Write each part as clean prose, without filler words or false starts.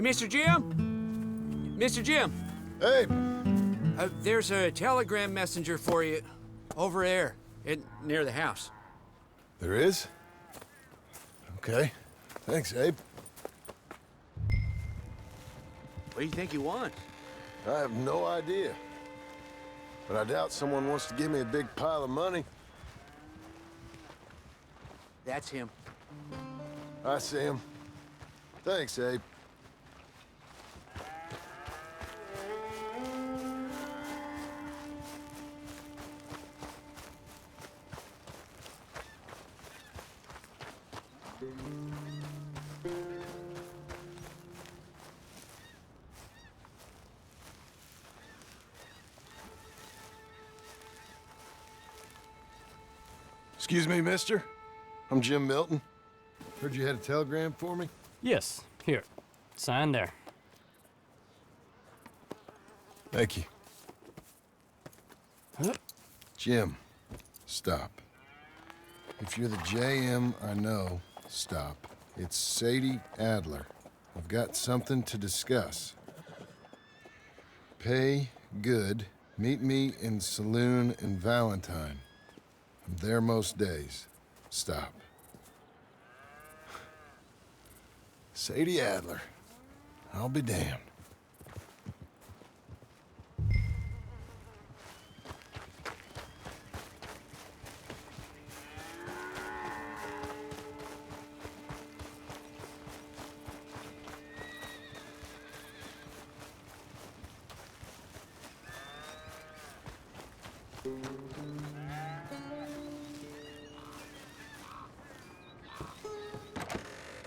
Mr. Jim? Mr. Jim, Hey, there's a telegram messenger for you over there, near the house. there is? Okay. Thanks, Abe. What do you think he wants? I have no idea. But I doubt someone wants to give me a big pile of money. That's him. I see him. Thanks, Abe. Excuse me, mister. I'm Jim Milton. Heard you had a telegram for me? Yes, here. Sign there. Thank you. Huh? Jim, stop. If you're the JM I know, stop. It's Sadie Adler. I've got something to discuss. Pay good. Meet me in saloon in Valentine. I'm there most days. Stop. Sadie Adler. I'll be damned.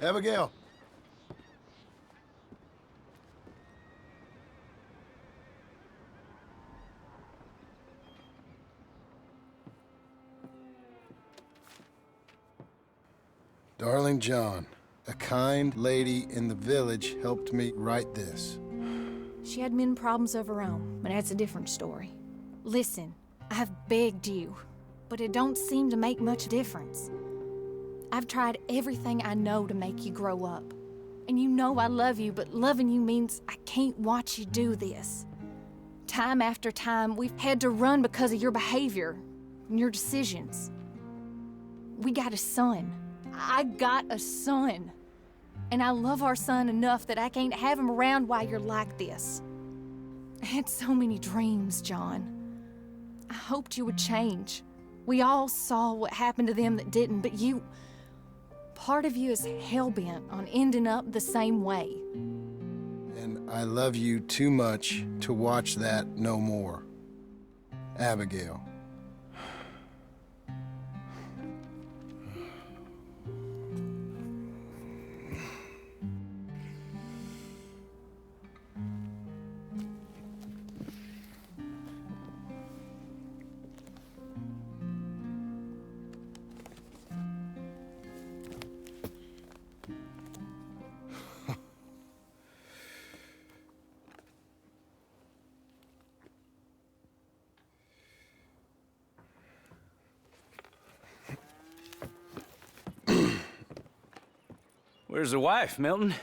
Abigail. Darling John, a kind lady in the village helped me write this. She had men problems of her own, but that's a different story. Listen, I've begged you, but it don't seem to make much difference. I've tried everything I know to make you grow up. And you know I love you, but loving you means I can't watch you do this. Time after time, we've had to run because of your behavior and your decisions. We got a son. I got a son. And I love our son enough that I can't have him around while you're like this. I had so many dreams, John. I hoped you would change. We all saw what happened to them that didn't, but you... Part of you is hell-bent on ending up the same way. And I love you too much to watch that no more. Abigail. Where's the wife, Milton?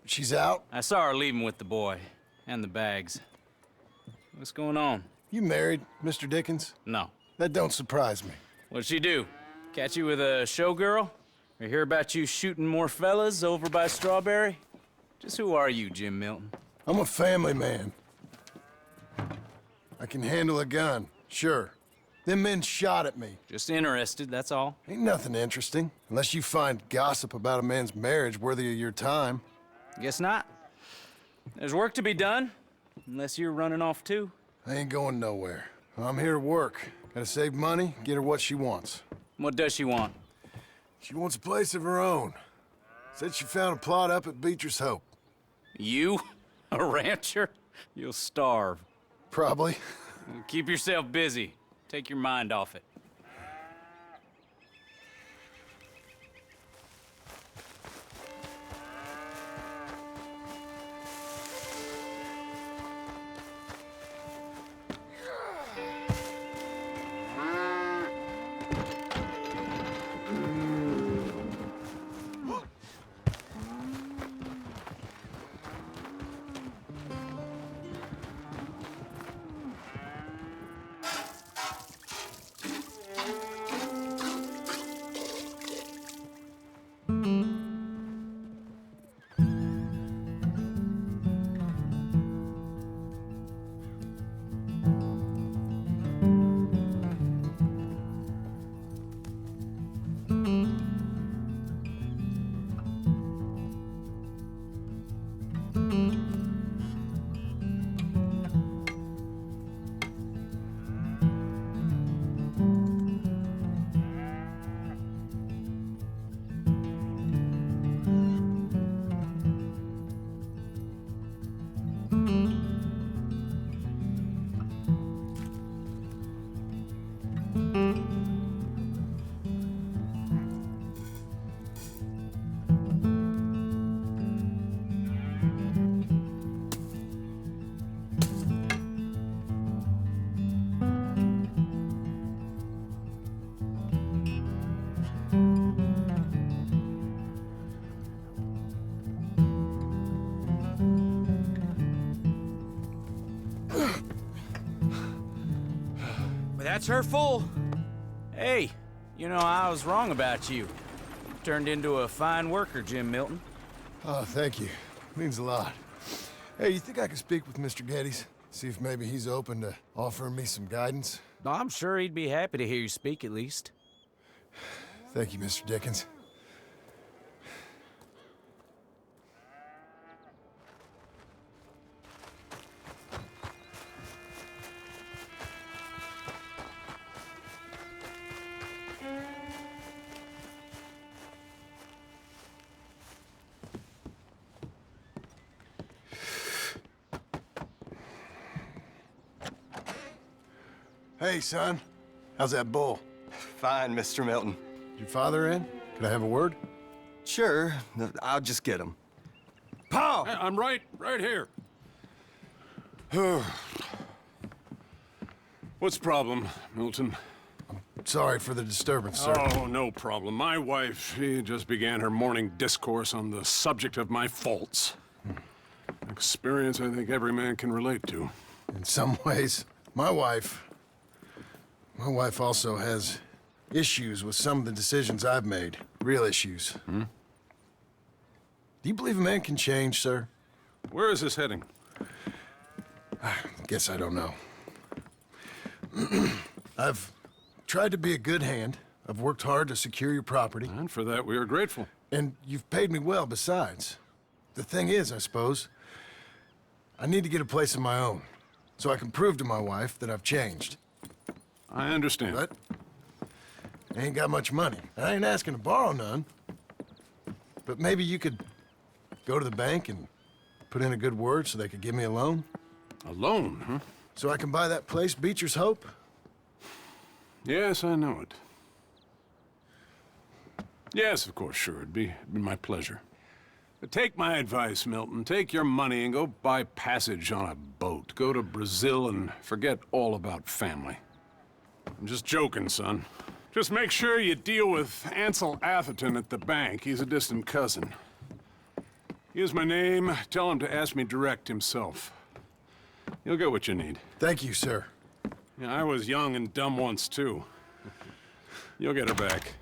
She's out. I saw her leaving with the boy. And the bags. What's going on? You married, Mr. Dickens? No. That don't surprise me. What'd she do? Catch you with a showgirl? Or hear about you shooting more fellas over by Strawberry? Just who are you, Jim Milton? I'm a family man. I can handle a gun, sure. Them men shot at me. Just interested, that's all. Ain't nothing interesting, unless you find gossip about a man's marriage worthy of your time. Guess not. There's work to be done, unless you're running off too. I ain't going nowhere. I'm here to work. Gotta save money, get her what she wants. What does she want? She wants a place of her own. Said she found a plot up at Beecher's Hope. You? A rancher? You'll starve. Probably. Keep yourself busy. Take your mind off it. That's her full. Hey, you know, I was wrong about you. Turned into a fine worker, Jim Milton. Oh, thank you. Means a lot. Hey, you think I could speak with Mr. Geddes? See if maybe he's open to offering me some guidance? I'm sure he'd be happy to hear you speak at least. Thank you, Mr. Dickens. Hey, son. How's that bull? Fine, Mr. Milton. Your father in? Could I have a word? Sure, I'll just get him. Pa! I'm right here. What's the problem, Milton? Sorry for the disturbance, sir. Oh, no problem. My wife, she just began her morning discourse on the subject of my faults. Experience I think every man can relate to. In some ways, my wife also has issues with some of the decisions I've made. Real issues. Do you believe a man can change, sir? Where is this heading? Guess I don't know. I've tried to be a good hand. I've worked hard to secure your property. And for that, we are grateful. And you've paid me well besides. The thing is, I suppose, I need to get a place of my own, so I can prove to my wife that I've changed. I understand. But I ain't got much money. I ain't asking to borrow none. But maybe you could go to the bank and put in a good word so they could give me a loan? A loan, huh? So I can buy that place, Beecher's Hope? Yes, I know it. Yes, of course, sure. It'd be my pleasure. But take my advice, Milton. Take your money and go buy passage on a boat. Go to Brazil and forget all about family. I'm just joking, son. Just make sure you deal with Ansel Atherton at the bank. He's a distant cousin. Here's my name. Tell him to ask me direct himself. You'll get what you need. Thank you, sir. Yeah, I was young and dumb once, too. You'll get her back.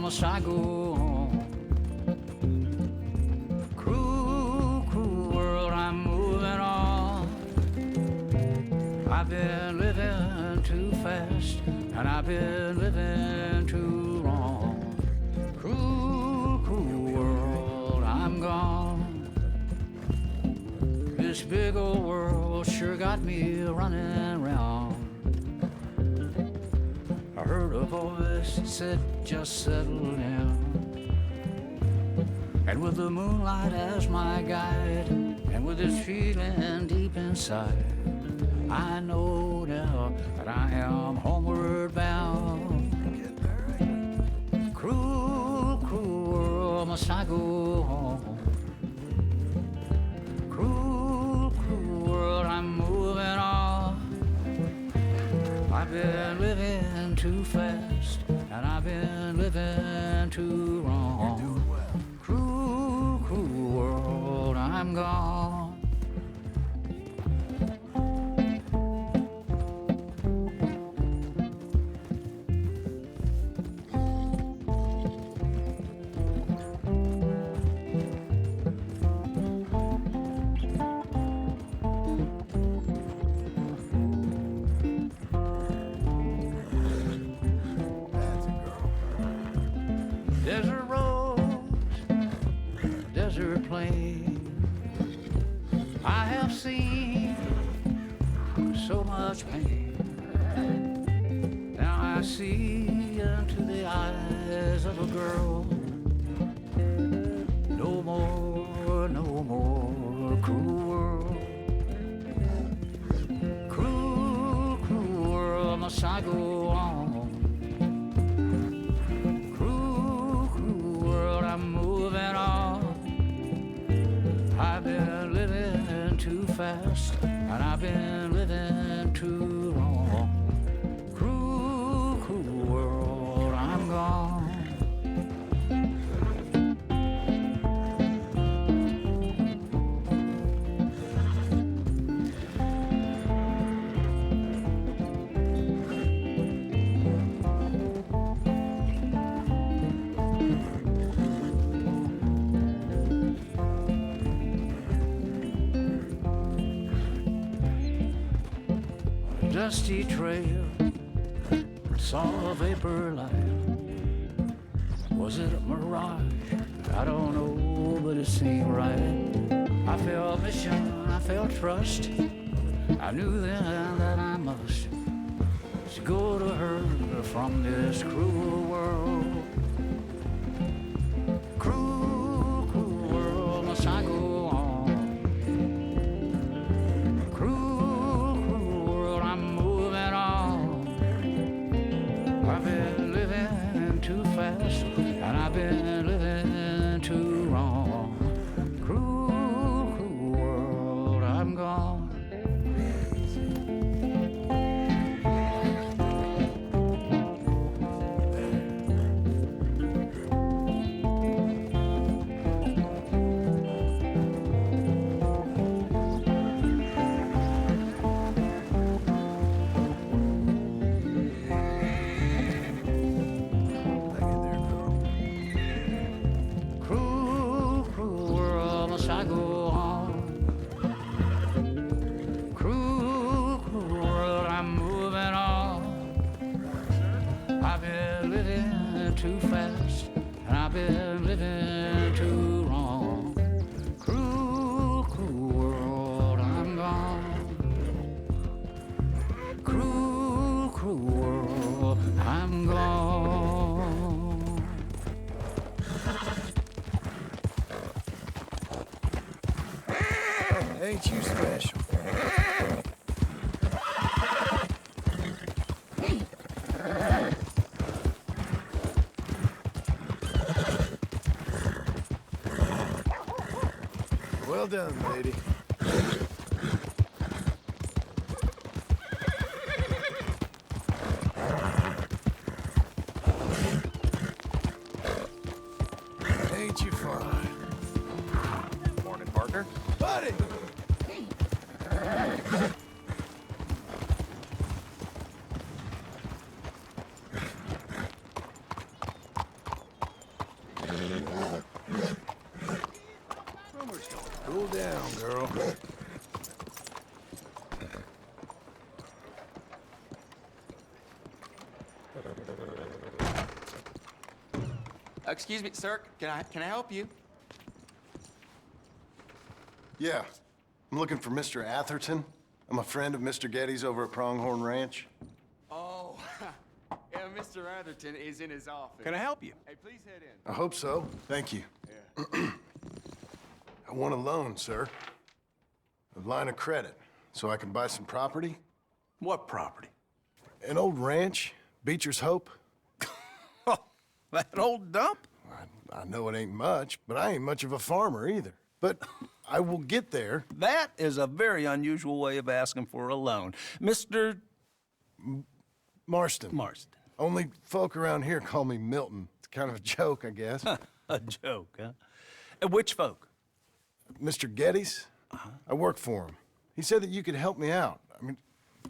must I go on? Cruel, cruel world, I'm moving on. I've been living too fast, and I've been living too wrong. Cruel, cruel world, I'm gone. This big old world sure got me running round. I heard a voice that said, just settle down. And with the moonlight as my guide, and with this feeling deep inside, I know now that I am homeward bound. Cruel, cruel world, must I go home? Cruel, cruel world, I'm moving on. I've been living too fast, and I've been living too wrong. Cruel, cruel world, I'm gone. Desert roads, desert plain. I have seen so much pain. Now I see into the eyes of a girl. No more, no more cruel world. Cruel, cruel world, must I go on? Cruel, cruel world, I'm moving on. I've been living too fast, and I've been living too long. Cruel, cruel world, I'm gone. Dusty trail, saw a vapor light. Was it a mirage? I don't know, but it seemed right. I felt mission, I felt trust. I knew then that I must go to her from this cruel world. Cruel, cruel world, must I go on? I've been living too fast, and I've been living too wrong. Cruel, cruel world, I'm gone. I go on. Cruel, cruel world, I'm moving on. I've been living too fast, and I've been living too wrong. Cruel, cruel world, I'm gone. Cruel, cruel world, I'm gone. Ain't you special? Well done, lady. Ain't you fine? Morning, partner. Buddy! Cool down, girl. Excuse me, sir. Can I help you? Yeah, I'm looking for Mr. Atherton. I'm a friend of Mr. Getty's over at Pronghorn Ranch. Oh, yeah, Mr. Atherton is in his office. Can I help you? Hey, please head in. I hope so. Thank you. I want a loan, sir. A line of credit, so I can buy some property. What property? An old ranch, Beecher's Hope. That old dump? I know it ain't much, but I ain't much of a farmer either. But I will get there. That is a very unusual way of asking for a loan. Mr. Marston. Marston. Only folk around here call me Milton. It's kind of a joke, I guess. A joke, huh? Which folk? Mr. Getty's? I work for him. He said that you could help me out. I mean,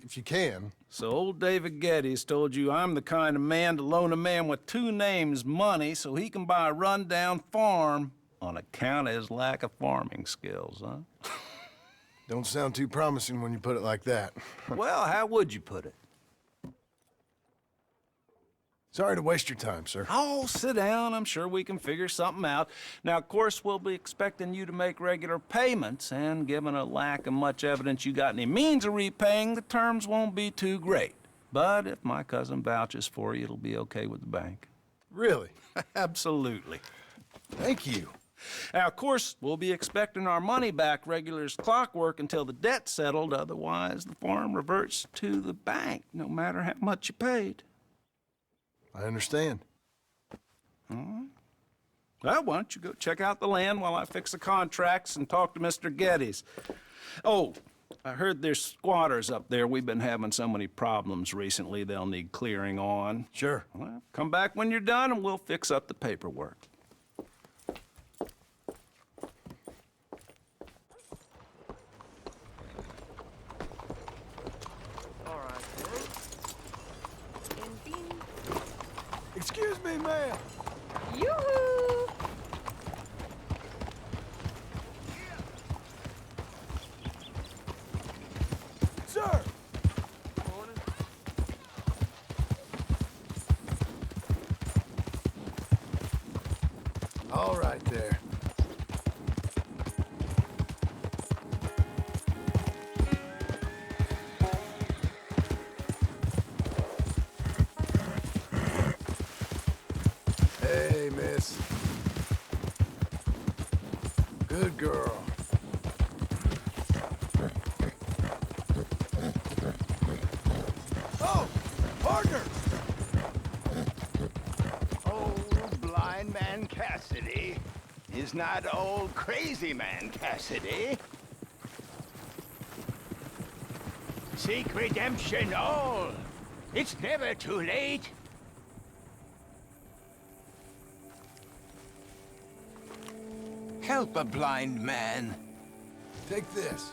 if you can. So old David Getty's told you I'm the kind of man to loan a man with two names money so he can buy a rundown farm on account of his lack of farming skills, huh? Don't sound too promising when you put it like that. Well, how would you put it? Sorry to waste your time, sir. Oh, sit down. I'm sure we can figure something out. Now, of course, we'll be expecting you to make regular payments, and given a lack of much evidence you got any means of repaying, the terms won't be too great. But if my cousin vouches for you, it'll be okay with the bank. Really? Absolutely. Thank you. Now, of course, we'll be expecting our money back regular as clockwork until the debt's settled. Otherwise, the farm reverts to the bank, no matter how much you paid. I understand. Well, why don't you go check out the land while I fix the contracts and talk to Mr. Geddes. Oh, I heard there's squatters up there. We've been having so many problems recently, they'll need clearing on. Sure. Well, come back when you're done and we'll fix up the paperwork. Excuse me, ma'am. Yoo-hoo! Sir! All right there. Hey, miss. Good girl. Oh, partner! Old blind man Cassidy is not old crazy man Cassidy. Seek redemption, all. It's never too late. Help a blind man. Take this.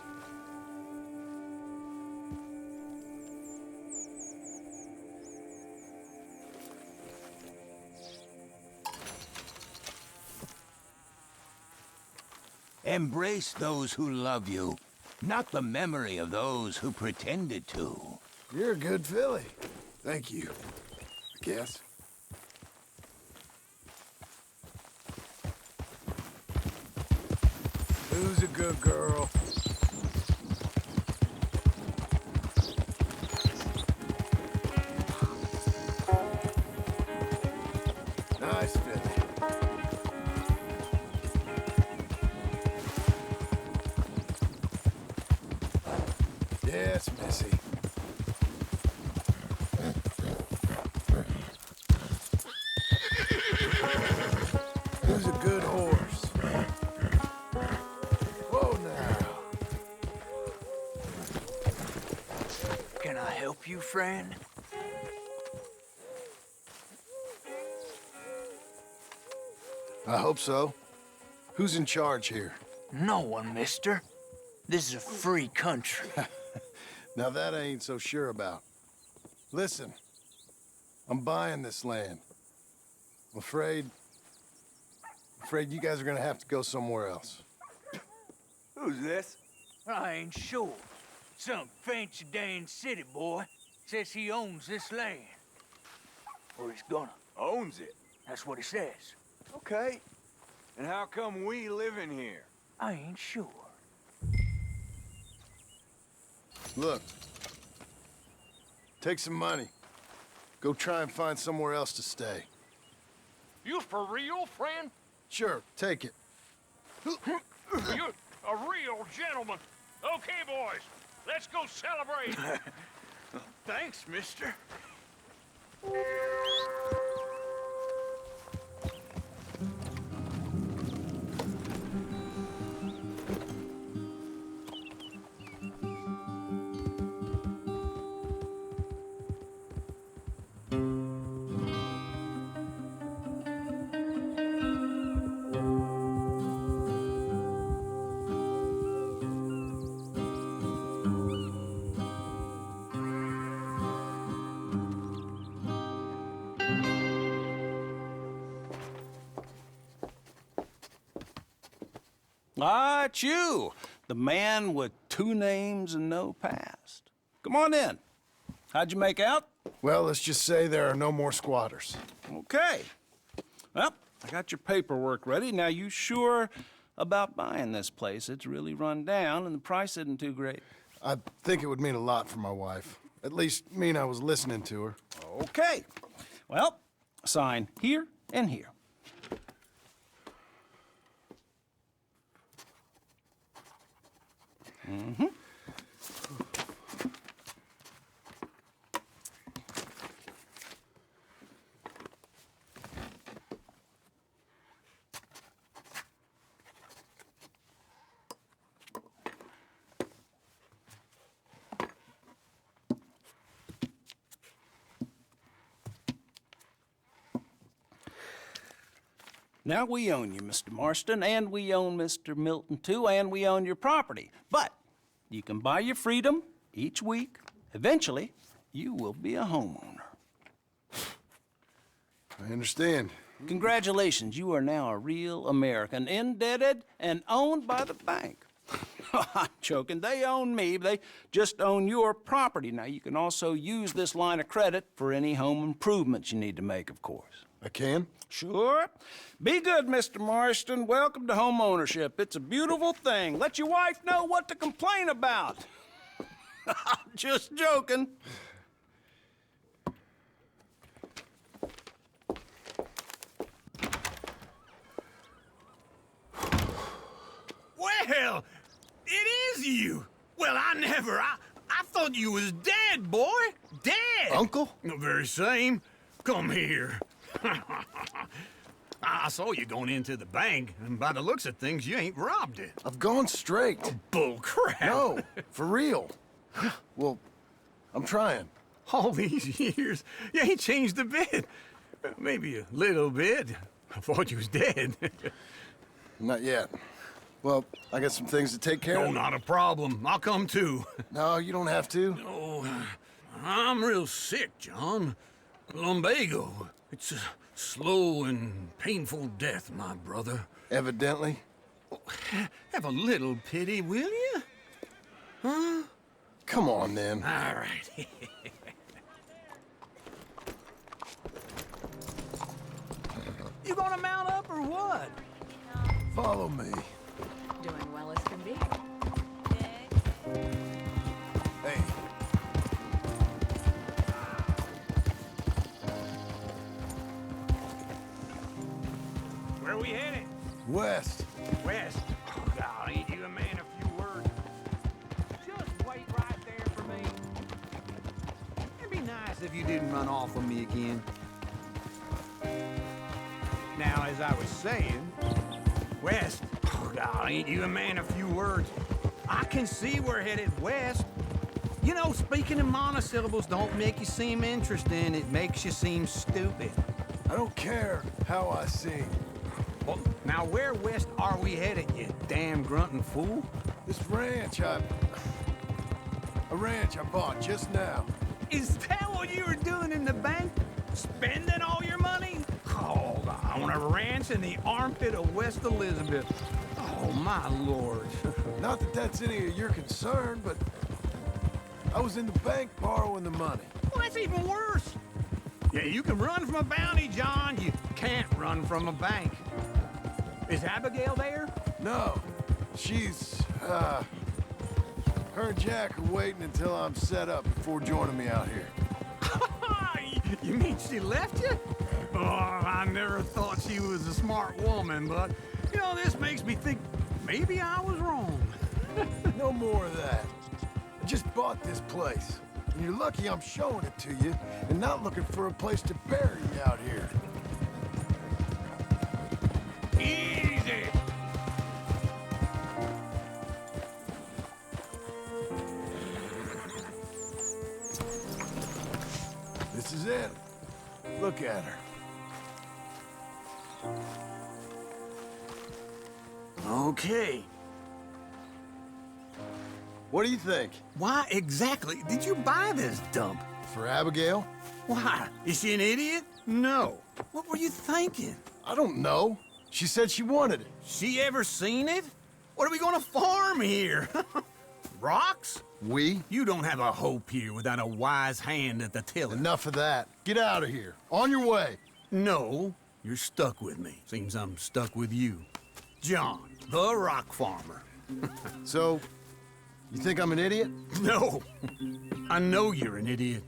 Embrace those who love you, not the memory of those who pretended to. You're a good filly. Thank you. I guess. Who's a good girl? Nice filly. Yes, Missy. Who's a good horse? Whoa now. Can I help you, friend? I hope so. Who's in charge here? No one, mister. This is a free country. Now that I ain't so sure about. Listen, I'm buying this land. I'm afraid you guys are gonna have to go somewhere else. Who's this? I ain't sure. Some fancy Dan city boy says he owns this land. Or he's gonna. Owns it? That's what he says. Okay. And how come we live in here? I ain't sure. Look, take some money. Go try and find somewhere else to stay. You for real, friend? Sure, take it. You're a real gentleman. Okay, boys, let's go celebrate. Thanks, mister. Ah, it's you, the man with 2 names and no past. Come on in. How'd you make out? Well, let's just say there are no more squatters. Okay. Well, I got your paperwork ready. Now, you sure about buying this place? It's really run down, and the price isn't too great. I think it would mean a lot for my wife. At least mean I was listening to her. Okay. Well, sign here and here. Mm-hmm. Now we own you, Mr. Marston, and we own Mr. Milton, too, and we own your property. But you can buy your freedom each week. Eventually, you will be a homeowner. I understand. Congratulations, you are now a real American, indebted and owned by the bank. I'm joking. They own me. They just own your property. Now, you can also use this line of credit for any home improvements you need to make, of course. I can? Sure. Be good, Mr. Marston. Welcome to home ownership. It's a beautiful thing. Let your wife know what to complain about. Just joking. Well, it is you. Well, I thought you was dead, boy. Dead. Uncle? The very same. Come here. I saw you going into the bank, and by the looks of things, you ain't robbed it. I've gone straight. Bull crap. No, for real. Well, I'm trying. All these years, you ain't changed a bit. Maybe a little bit. I thought you was dead. Not yet. Well, I got some things to take care of. Oh, not a problem. I'll come too. No, you don't have to. Oh, I'm real sick, John. Lumbago. It's a slow and painful death, my brother. Evidently. Have a little pity, will you? Huh? Come on, then. All right. You gonna mount up or what? Follow me. Doing well as can be. Hey. Where we headed? West. West. Oh, God, ain't you a man of few words? Just wait right there for me. It'd be nice if you didn't run off on me again. Now, as I was saying, west. Oh, God, ain't you a man of few words? I can see we're headed west. You know, speaking in monosyllables don't make you seem interesting. It makes you seem stupid. I don't care how I sing. Well, now where west are we headed, you damn grunting fool? This ranch a ranch I bought just now. Is that what you were doing in the bank? Spending all your money? Oh, I want a ranch in the armpit of West Elizabeth. Oh, my lord. Not that that's any of your concern, but I was in the bank borrowing the money. Well, that's even worse. Yeah, you can run from a bounty, John. You can't run from a bank. Is Abigail there? No. She's, her and Jack are waiting until I'm set up before joining me out here. You mean she left you? Oh, I never thought she was a smart woman, but, you know, this makes me think maybe I was wrong. No more of that. I just bought this place. And you're lucky I'm showing it to you and not looking for a place to bury you out here. Easy. This is it. Look at her. Okay. What do you think? Why exactly did you buy this dump? For Abigail? Why? Is she an idiot? No. What were you thinking? I don't know. She said she wanted it. She ever seen it? What are we gonna farm here? Rocks? We? You don't have a hope here without a wise hand at the tiller. Enough of that. Get out of here. On your way. No, you're stuck with me. Seems I'm stuck with you. John, the rock farmer. So, you think I'm an idiot? No, I know you're an idiot.